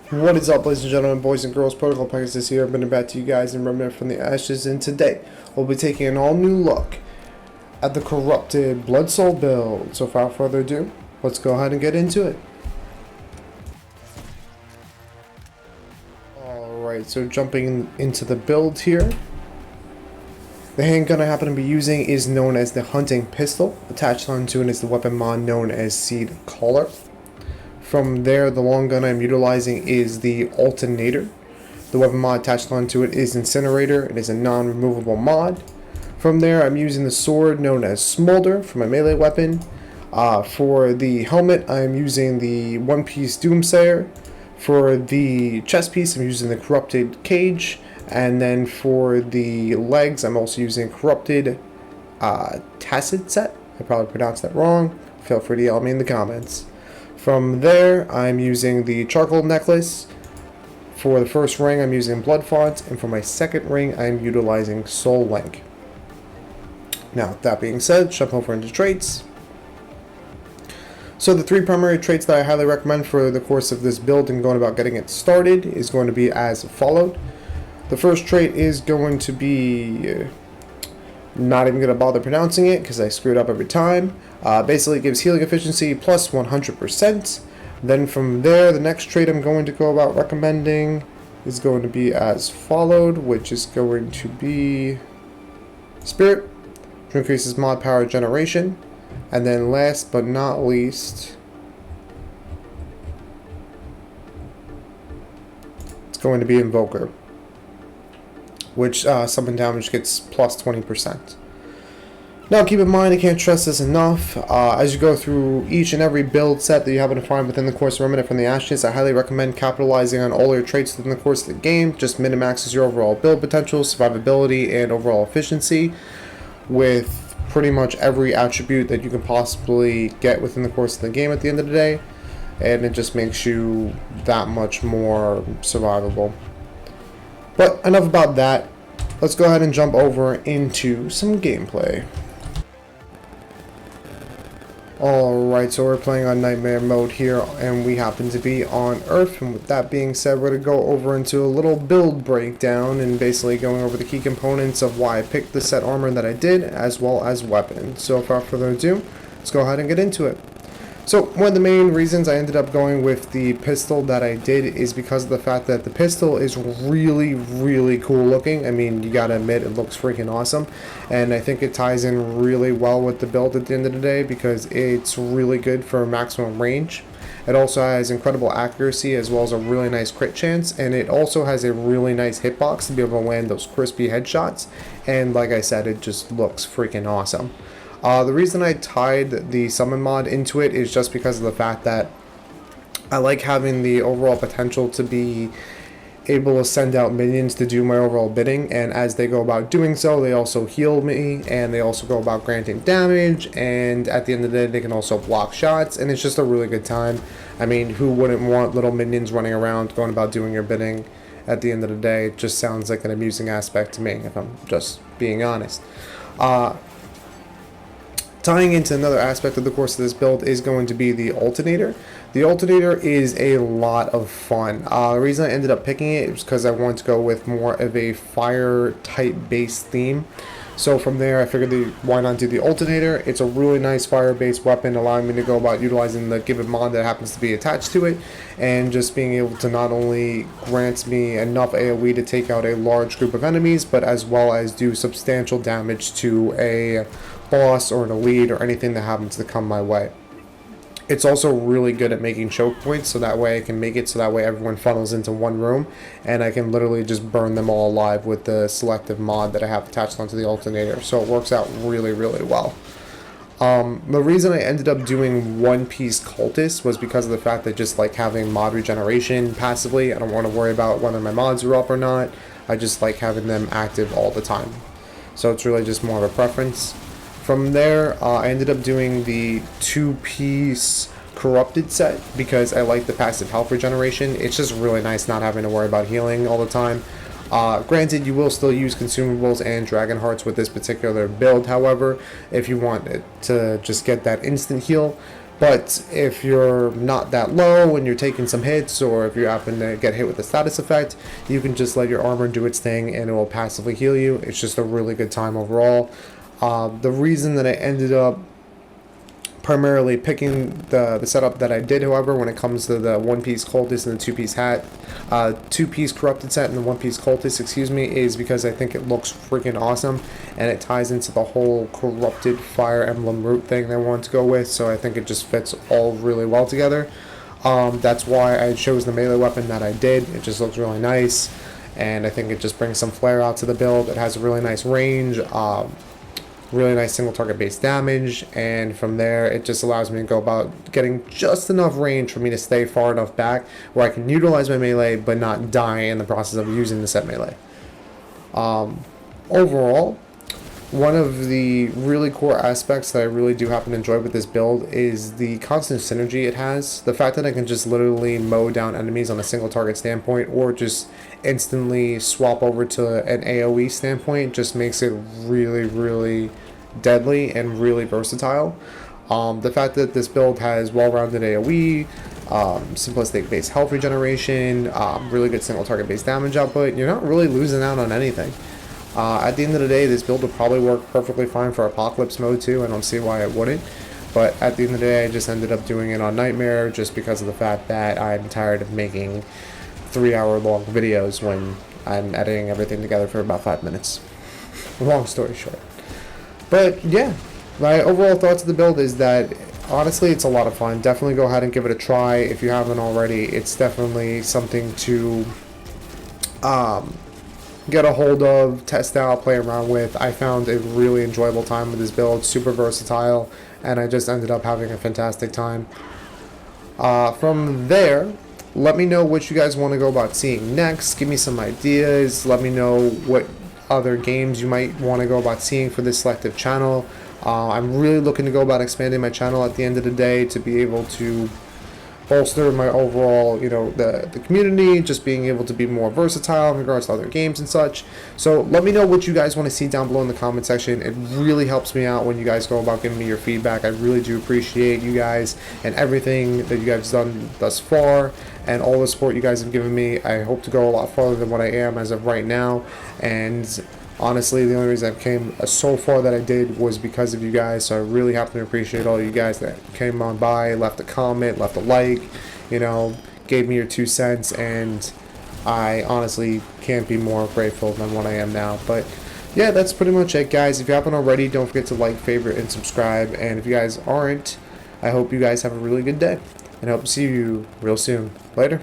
What is up, ladies and gentlemen, boys and girls? Protocol Pegasus here. I'm bringing back to you guys in Remnant from the Ashes, and today we'll be taking an all-new look at the corrupted Blood Soul build. So without further ado, let's go ahead and get into it. Alright, so jumping into the build here. The handgun I happen to be using is known as the Hunting Pistol. Attached onto it is the weapon mod known as Seed Caller. From there, the long gun I'm utilizing is the Alternator. The weapon mod attached onto it is Incinerator. It is a non-removable mod. From there, I'm using the sword known as Smolder for my melee weapon. For the helmet, I'm using the one-piece Doomsayer. For the chest piece, I'm using the Corrupted Cage. And then for the legs, I'm also using Corrupted Tacit Set. I probably pronounced that wrong. Feel free to yell at me in the comments. From there, I'm using the charcoal necklace. For the first ring, I'm using blood font, and for my second ring, I'm utilizing soul link. Now, that being said, jump over into traits. So the three primary traits that I highly recommend for the course of this build and going about getting it started is going to be as followed. The first trait is going to be not even going to bother pronouncing it because I screw it up every time. Basically, it gives healing efficiency plus 100%. Then from there, the next trait I'm going to go about recommending is going to be as followed, which is going to be Spirit, which increases mod power generation. And then last but not least, it's going to be Invoker, which summon damage gets plus 20%. Now keep in mind, I can't stress this enough, as you go through each and every build set that you happen to find within the course of Remnant from the Ashes, I highly recommend capitalizing on all your traits within the course of the game. Just min-maxes your overall build potential, survivability, and overall efficiency with pretty much every attribute that you can possibly get within the course of the game at the end of the day, and it just makes you that much more survivable. But enough about that. Let's go ahead and jump over into some gameplay. Alright, so we're playing on Nightmare mode here, and we happen to be on Earth. And with that being said, we're going to go over into a little build breakdown and basically going over the key components of why I picked the set armor that I did, as well as weapons. So without further ado, let's go ahead and get into it. So one of the main reasons I ended up going with the pistol that I did is because of the fact that the pistol is really cool looking. I mean, you gotta admit, it looks freaking awesome, and I think it ties in really well with the build at the end of the day because it's really good for maximum range. It also has incredible accuracy as well as a really nice crit chance, and it also has a really nice hitbox to be able to land those crispy headshots, and like I said, it just looks freaking awesome. The reason I tied the summon mod into it is just because of the fact that I like having the overall potential to be able to send out minions to do my overall bidding, and as they go about doing so, they also heal me, and they also go about granting damage, and at the end of the day, they can also block shots, and it's just a really good time. I mean, who wouldn't want little minions running around going about doing your bidding? At the end of the day, it just sounds like an amusing aspect to me, if I'm just being honest. Tying into another aspect of the course of this build is going to be the Alternator. The Alternator is a lot of fun. The reason I ended up picking it is because I wanted to go with more of a fire type based theme. So from there I figured why not do the Alternator. It's a really nice fire based weapon, allowing me to go about utilizing the given mod that happens to be attached to it, and just being able to not only grant me enough AoE to take out a large group of enemies, but as well as do substantial damage to a boss or an elite or anything that happens to come my way. It's also really good at making choke points, so that way I can make it so that way everyone funnels into one room and I can literally just burn them all alive with the selective mod that I have attached onto the Alternator. So it works out really well. The reason I ended up doing One Piece Cultist was because of the fact that just like having mod regeneration passively, I don't want to worry about whether my mods are up or not. I just like having them active all the time. So it's really just more of a preference. From there, I ended up doing the two-piece Corrupted set because I like the passive health regeneration. It's just really nice not having to worry about healing all the time. Granted, you will still use consumables and dragon hearts with this particular build, however, if you want it to just get that instant heal. But if you're not that low and you're taking some hits, or if you happen to get hit with a status effect, you can just let your armor do its thing and it will passively heal you. It's just a really good time overall. The reason that I ended up primarily picking the setup that I did, however, when it comes to the one-piece cultist and the two-piece corrupted set and the one-piece cultist, excuse me, is because I think it looks freaking awesome, and it ties into the whole corrupted Fire Emblem root thing that I wanted to go with, so I think it just fits all really well together. That's why I chose the melee weapon that I did. It just looks really nice, and I think it just brings some flair out to the build. It has a really nice range, really nice single target based damage, and from there it just allows me to go about getting just enough range for me to stay far enough back where I can utilize my melee but not die in the process of using the set melee. Overall, one of the really core aspects that I really do happen to enjoy with this build is the constant synergy it has. The fact that I can just literally mow down enemies on a single target standpoint, or just instantly swap over to an AoE standpoint, just makes it really, really deadly and really versatile. The fact that this build has well-rounded AoE, simplistic base health regeneration, really good single target based damage output, you're not really losing out on anything. At the end of the day, this build would probably work perfectly fine for Apocalypse mode too. I don't see why it wouldn't. But at the end of the day, I just ended up doing it on Nightmare just because of the fact that I'm tired of making 3-hour long videos when I'm editing everything together for about 5 minutes. Long story short. But yeah, my overall thoughts of the build is that honestly it's a lot of fun. Definitely go ahead and give it a try if you haven't already. It's definitely something to get a hold of, test out, play around with. I found a really enjoyable time with this build, super versatile, and I just ended up having a fantastic time. From there, let me know what you guys want to go about seeing next. Give me some ideas. Let me know what other games you might want to go about seeing for this selective channel. I'm really looking to go about expanding my channel at the end of the day to be able to bolster my overall, the community, just being able to be more versatile in regards to other games and such. So let me know what you guys want to see down below in the comment section. It really helps me out when you guys go about giving me your feedback. I really do appreciate you guys and everything that you guys have done thus far and all the support you guys have given me. I hope to go a lot farther than what I am as of right now, and honestly, the only reason I came so far that I did was because of you guys, so I really happen to appreciate all you guys that came on by, left a comment, left a like, gave me your 2 cents, and I honestly can't be more grateful than what I am now. But yeah, that's pretty much it, guys. If you haven't already, don't forget to like, favorite, and subscribe, and if you guys aren't, I hope you guys have a really good day, and I hope to see you real soon. Later.